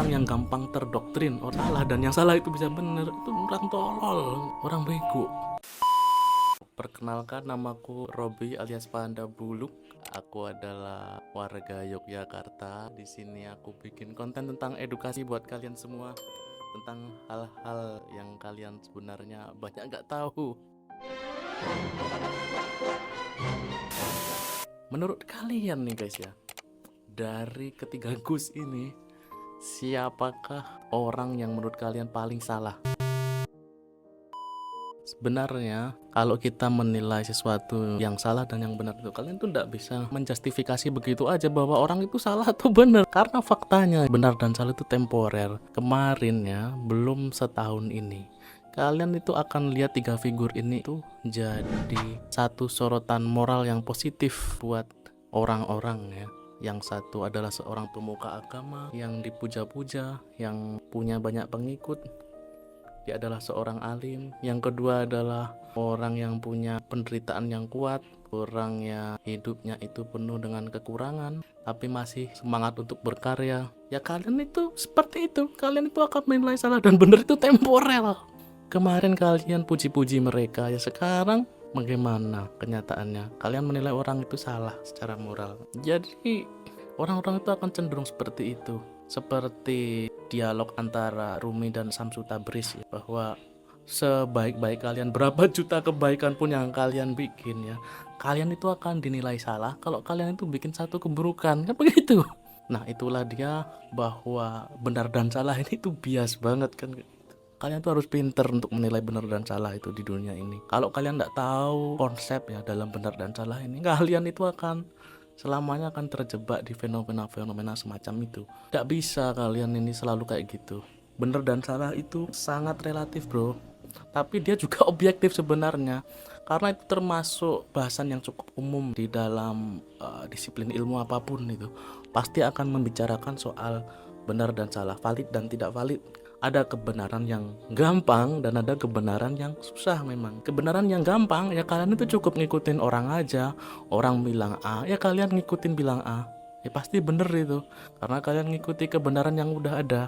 orang yang gampang terdoktrin. Oh salah, dan yang salah itu bisa bener. Itu orang tolol, orang bego. Perkenalkan, namaku Robi alias Panda Buluk. Aku adalah warga Yogyakarta. Di sini aku bikin konten tentang edukasi buat kalian semua, tentang hal-hal yang kalian sebenarnya banyak nggak tahu. Menurut kalian nih guys ya, dari ketiga Gus ini, siapakah orang yang menurut kalian paling salah? Sebenarnya kalau kita menilai sesuatu yang salah dan yang benar itu, kalian tuh tidak bisa menjustifikasi begitu aja bahwa orang itu salah atau benar, karena faktanya benar dan salah itu temporer. Kemarin ya, belum setahun ini, kalian itu akan lihat tiga figur ini tuh jadi satu sorotan moral yang positif buat orang-orang ya. Yang satu adalah seorang pemuka agama yang dipuja-puja, yang punya banyak pengikut. Dia adalah seorang alim. Yang kedua adalah orang yang punya penderitaan yang kuat, orang yang hidupnya itu penuh dengan kekurangan tapi masih semangat untuk berkarya. Ya kalian itu seperti itu, kalian itu akan menilai salah dan benar itu temporer. Kemarin kalian puji-puji mereka, ya sekarang bagaimana kenyataannya? Kalian menilai orang itu salah secara moral. Jadi orang-orang itu akan cenderung seperti itu. Seperti dialog antara Rumi dan Samsu Tabriz ya, bahwa sebaik-baik kalian, berapa juta kebaikan pun yang kalian bikin ya, kalian itu akan dinilai salah kalau kalian itu bikin satu keburukan, kan begitu. Nah itulah dia, bahwa benar dan salah ini tuh bias banget kan. Kalian tuh harus pinter untuk menilai benar dan salah itu di dunia ini. Kalau kalian nggak tahu konsep ya dalam benar dan salah ini, kalian itu akan selamanya akan terjebak di fenomena-fenomena semacam itu. Gak bisa kalian ini selalu kayak gitu. Bener dan salah itu sangat relatif bro, tapi dia juga objektif sebenarnya, karena itu termasuk bahasan yang cukup umum di dalam disiplin ilmu apapun. Itu pasti akan membicarakan soal benar dan salah, valid dan tidak valid. Ada kebenaran yang gampang dan ada kebenaran yang susah. Memang kebenaran yang gampang ya kalian itu cukup ngikutin orang aja. Orang bilang A ya kalian ngikutin bilang A, ya pasti bener itu, karena kalian ngikuti kebenaran yang udah ada.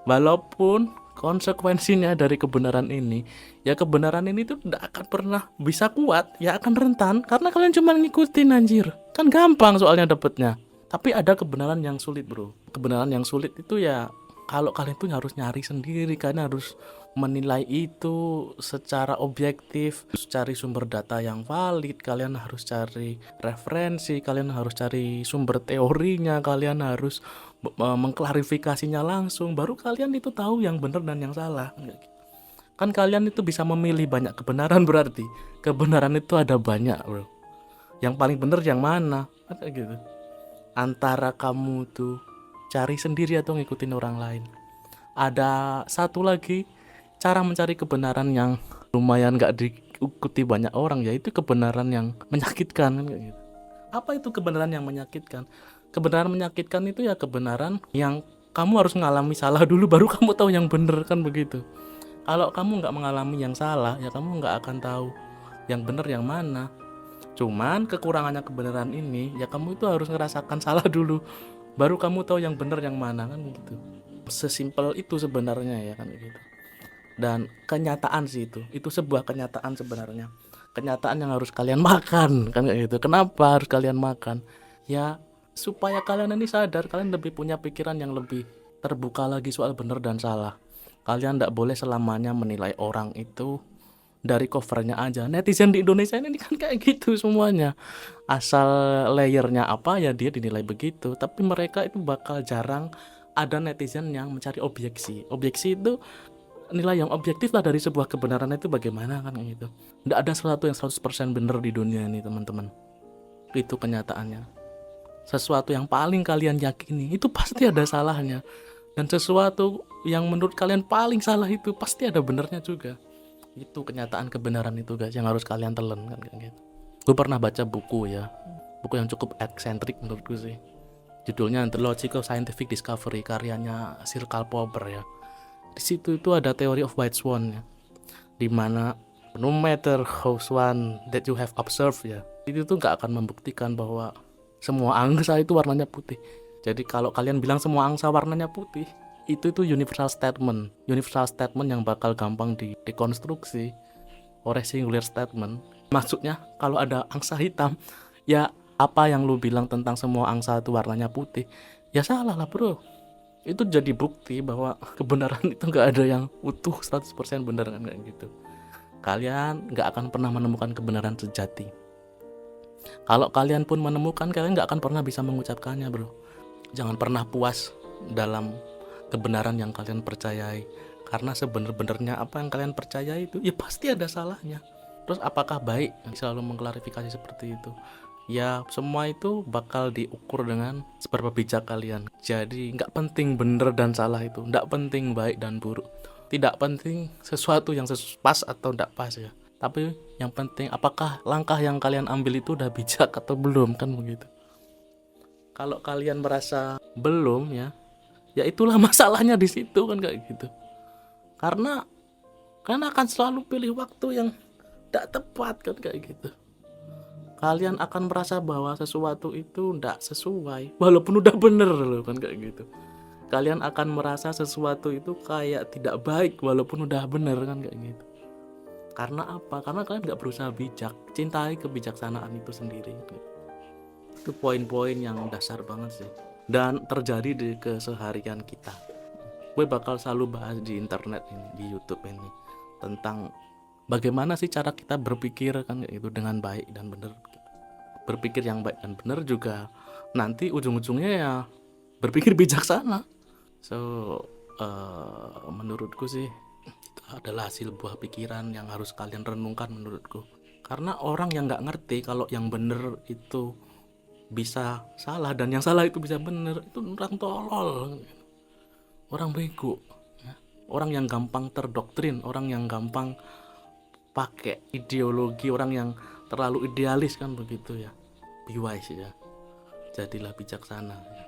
Walaupun konsekuensinya dari kebenaran ini, ya kebenaran ini tuh tidak akan pernah bisa kuat, ya akan rentan, karena kalian cuma ngikutin anjir. Kan gampang soalnya dapetnya. Tapi ada kebenaran yang sulit bro. Kebenaran yang sulit itu ya kalau kalian tuh harus nyari sendiri, kalian harus menilai itu secara objektif, harus cari sumber data yang valid, kalian harus cari referensi, kalian harus cari sumber teorinya, kalian harus mengklarifikasinya langsung, baru kalian itu tahu yang benar dan yang salah. Kan kalian itu bisa memilih banyak kebenaran, berarti kebenaran itu ada banyak bro. Yang paling benar yang mana? Ada gitu. Antara kamu tuh cari sendiri atau ngikutin orang lain. Ada satu lagi cara mencari kebenaran yang lumayan gak diikuti banyak orang, yaitu kebenaran yang menyakitkan kan gitu. Apa itu kebenaran yang menyakitkan? Kebenaran menyakitkan itu ya kebenaran yang kamu harus mengalami salah dulu baru kamu tahu yang bener, kan begitu. Kalau kamu nggak mengalami yang salah ya kamu nggak akan tahu yang bener yang mana. Cuman kekurangannya kebenaran ini ya kamu itu harus ngerasakan salah dulu baru kamu tahu yang benar yang mana, kan gitu. Sesimpel itu sebenarnya ya kan gitu. Dan kenyataan sih itu sebuah kenyataan sebenarnya. Kenyataan yang harus kalian makan kan gitu. Kenapa harus kalian makan? Ya supaya kalian ini sadar, kalian lebih punya pikiran yang lebih terbuka lagi soal benar dan salah. Kalian tidak boleh selamanya menilai orang itu dari covernya aja. Netizen di Indonesia ini kan kayak gitu semuanya, asal layernya apa ya dia dinilai begitu. Tapi mereka itu bakal jarang ada netizen yang mencari objeksi. Objeksi itu nilai yang objektif lah dari sebuah kebenaran itu bagaimana kan gitu. Nggak ada sesuatu yang 100% benar di dunia ini teman-teman. Itu kenyataannya. Sesuatu yang paling kalian yakini itu pasti ada salahnya, dan sesuatu yang menurut kalian paling salah itu pasti ada benernya juga. Itu kenyataan kebenaran itu guys yang harus kalian telan kan gitu. Gue pernah baca buku ya, buku yang cukup eksentrik menurutku sih. Judulnya The Logical Scientific Discovery, karyanya Sir Karl Popper ya. Di situ itu ada Theory of White Swan ya, dimana no matter how one that you have observed ya, itu tuh nggak akan membuktikan bahwa semua angsa itu warnanya putih. Jadi kalau kalian bilang semua angsa warnanya putih, itu universal statement yang bakal gampang dikonstruksi oleh singular statement. Maksudnya kalau ada angsa hitam, ya apa yang lu bilang tentang semua angsa itu warnanya putih, ya salah lah bro. Itu jadi bukti bahwa kebenaran itu nggak ada yang utuh 100% benar kan, kayak gitu. Kalian nggak akan pernah menemukan kebenaran sejati. Kalau kalian pun menemukan, kalian nggak akan pernah bisa mengucapkannya bro. Jangan pernah puas dalam kebenaran yang kalian percayai, karena sebenar-benarnya apa yang kalian percayai itu ya pasti ada salahnya. Terus apakah baik selalu mengklarifikasi seperti itu? Ya semua itu bakal diukur dengan seberapa bijak kalian. Jadi nggak penting benar dan salah itu, nggak penting baik dan buruk, tidak penting sesuatu yang pas atau nggak pas ya. Tapi yang penting apakah langkah yang kalian ambil itu udah bijak atau belum, kan begitu. Kalau kalian merasa belum ya itulah masalahnya di situ kan, kayak gitu. Karena akan selalu pilih waktu yang tidak tepat kan, kayak gitu. Kalian akan merasa bahwa sesuatu itu tidak sesuai walaupun udah bener loh kan, kayak gitu. Kalian akan merasa sesuatu itu kayak tidak baik walaupun udah bener kan, kayak gitu. Karena apa? Karena kalian nggak berusaha bijak. Cintai kebijaksanaan itu sendiri gitu. Itu poin-poin yang dasar banget sih, dan terjadi di keseharian kita. Gue bakal selalu bahas di internet ini, di YouTube ini, tentang bagaimana sih cara kita berpikir kan itu dengan baik dan benar. Berpikir yang baik dan benar juga nanti ujung-ujungnya ya berpikir bijaksana. So menurutku sih itu adalah hasil buah pikiran yang harus kalian renungkan menurutku. Karena orang yang nggak ngerti kalau yang benar itu bisa salah dan yang salah itu bisa bener, itu orang tolol, orang bego ya. Orang yang gampang terdoktrin, orang yang gampang pakai ideologi, orang yang terlalu idealis kan begitu ya. Be wise ya, jadilah bijaksana ya.